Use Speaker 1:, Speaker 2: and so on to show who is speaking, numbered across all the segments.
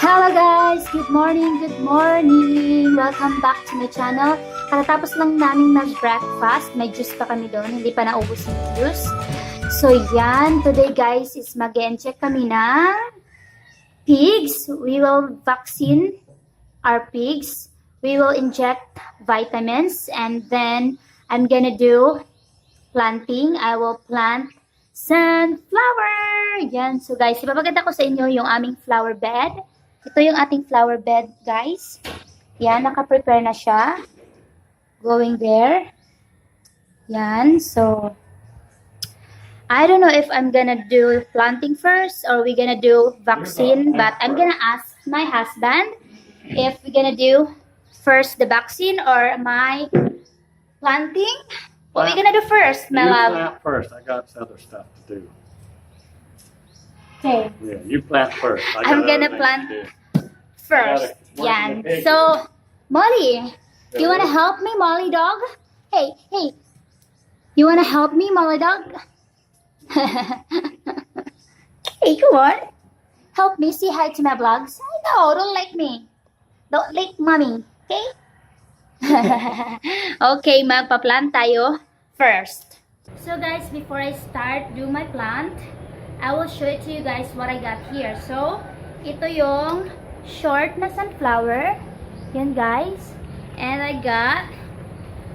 Speaker 1: Hello guys! Good morning! Good morning! Welcome back to my channel. Katatapos lang namin mag-breakfast. May juice pa kami doon. Hindi pa naubos yung juice. So yan. Today guys is mag-inject kami ng pigs. We will vaccine our pigs. We will inject vitamins. And then I'm gonna do planting. I will plant sunflower. Yan. So guys, ipapaganda ko sa inyo yung aming flower bed. Ito yung ating flower bed, guys. Yan, naka-prepare na siya. Going there. Yan, so I don't know if I'm gonna do planting first or we're gonna do vaccine, but I'm gonna ask my husband if we're gonna do first the vaccine or my planting. What are we gonna do first, my love?
Speaker 2: You plant first. I got other stuff to do.
Speaker 1: Okay.
Speaker 2: Yeah, you plant first.
Speaker 1: I'm gonna plant first. Yan. So, Molly, you wanna help me, Molly dog? Hey, hey. You wanna help me, Molly dog? Hey, come on. Help me. Say hi to my vlogs. No, don't like me. Don't like mommy. Okay? Okay, magpa-plant tayo first. So guys, before I start do my plant, I will show it to you guys what I got here. So, ito yung short na sunflower. Yan guys. And I got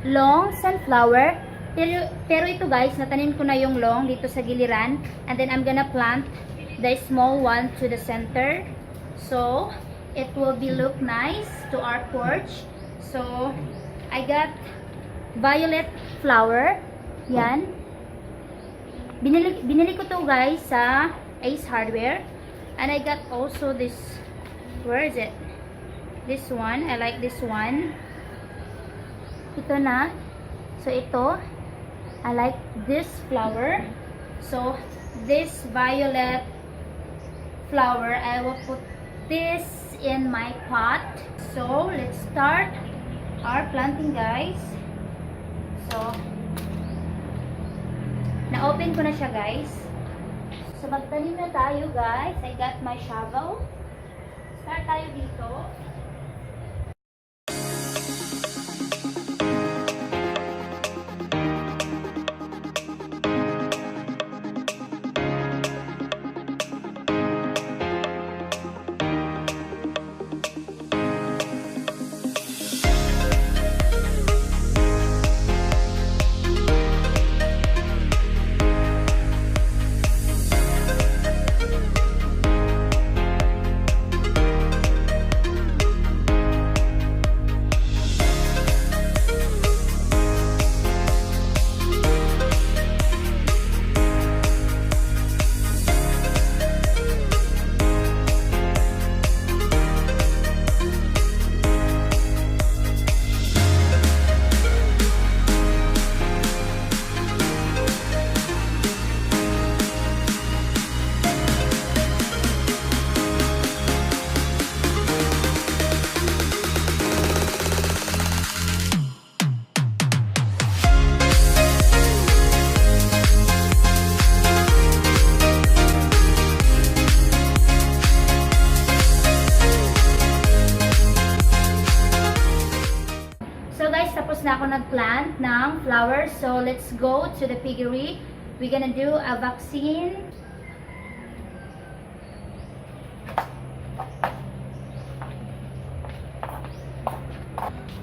Speaker 1: long sunflower. Pero ito guys, natanim ko na yung long dito sa giliran. And then I'm gonna plant the small one to the center. So, it will be look nice to our porch. So, I got violet flower. Yan. Binili ko to guys sa Ace Hardware. And I got also this, where is it? This one. I like this one. Ito na. So, ito. I like this flower. So, this violet flower, I will put this in my pot. So, let's start our planting guys. So, na-open ko na siya guys. So, magtanim na tayo guys. I got my shovel. Start tayo dito. Na ako nagplant ng flowers. So, let's go to the piggery. We're gonna do a vaccine.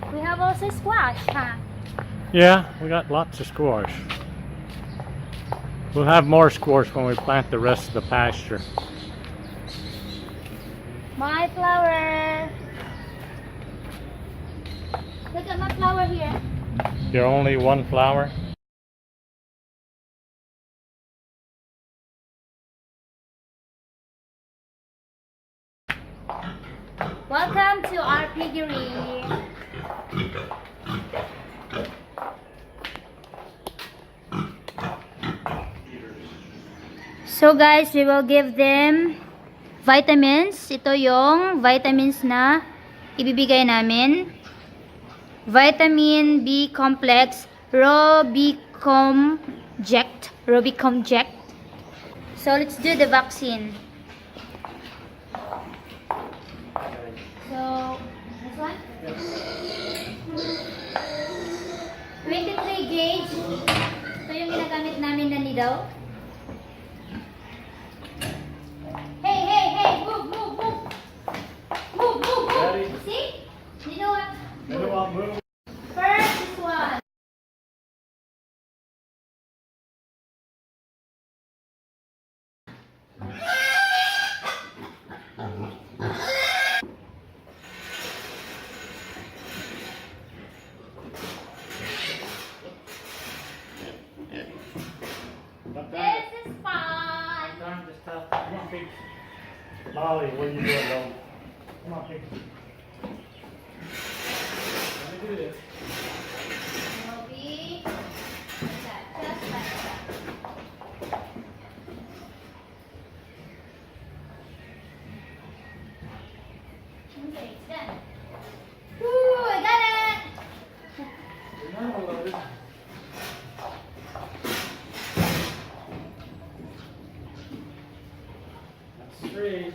Speaker 1: We have also squash, huh?
Speaker 2: Yeah, we got lots of squash. We'll have more squash when we plant the rest of the pasture.
Speaker 1: My flower. Look at my flower here.
Speaker 2: You're only one flower?
Speaker 1: Welcome to our piggery. So guys, we will give them vitamins. Ito yung vitamins na ibibigay namin. Vitamin B complex, Robicomject. So let's do the vaccine. though. Hey, move, move, move. Move, move, move.
Speaker 2: Ready?
Speaker 1: See? You know what?
Speaker 2: Move.
Speaker 1: First, this one. This is fun.
Speaker 2: Time to stop. Come on, Pig. Molly, what are you doing, though? Come on, Pig. Let me do this.
Speaker 1: Moby. Like that, just like that. Okay, it's done. Woo, I got it!
Speaker 2: You're not loaded. That's 3.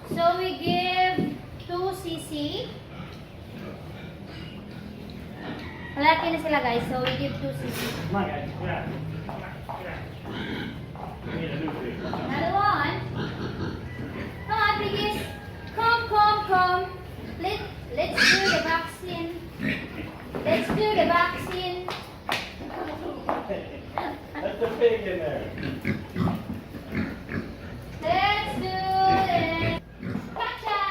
Speaker 1: So we give 2 cc. Malaki na sila guys, so we give 2 cc.
Speaker 2: Come on, guys. Yeah. Come on. Yeah. We need a new Pig.
Speaker 1: Another one. Come on, piggies. Come. Let's do the vaccine. Let's do the vaccine.
Speaker 2: Let the pig in there.
Speaker 1: Let's do it. Gotcha!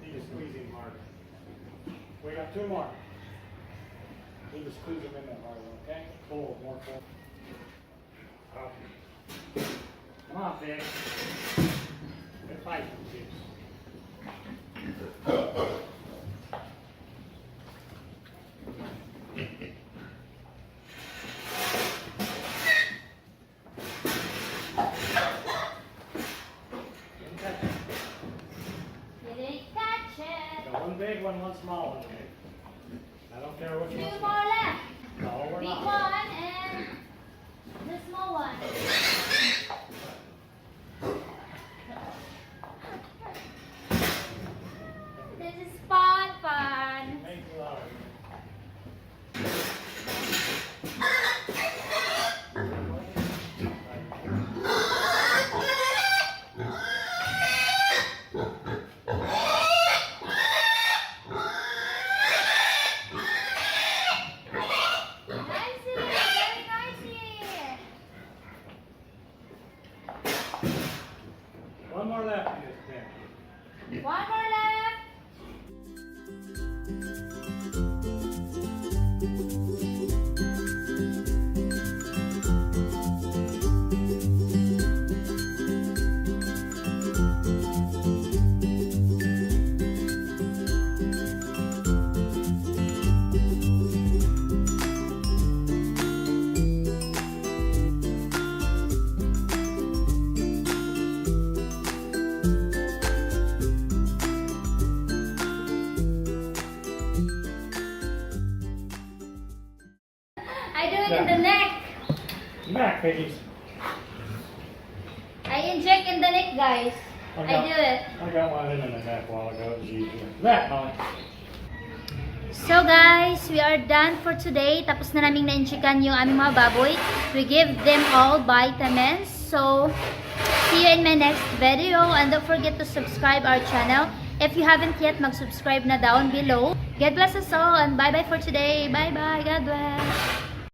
Speaker 2: He's squeezing hard. We got 2 more. You just squeeze them in there hard, okay? Pull, more pull. Up. Come on, Pig. Good fight, Pig.
Speaker 1: Didn't catch it.
Speaker 2: Got 1 big one, 1 small one. Okay? I don't care which
Speaker 1: 2
Speaker 2: one.
Speaker 1: more left.
Speaker 2: No, we're
Speaker 1: Big
Speaker 2: not.
Speaker 1: one and the small one. This is fun.
Speaker 2: Make it louder.
Speaker 1: Nicey, very nicey.
Speaker 2: 1 more left in this pen.
Speaker 1: 1 more left. I do it in the neck.
Speaker 2: Back, piggies.
Speaker 1: I inject in the neck, guys. I do it.
Speaker 2: I got one in the neck a while ago. It was easier. Back, Molly.
Speaker 1: So guys, we are done for today. Tapos na naming na-injekan yung aming mga baboy. We give them all vitamins. So, see you in my next video. And don't forget to subscribe our channel. If you haven't yet, mag-subscribe na down below. God bless us all and bye-bye for today. Bye-bye. God bless.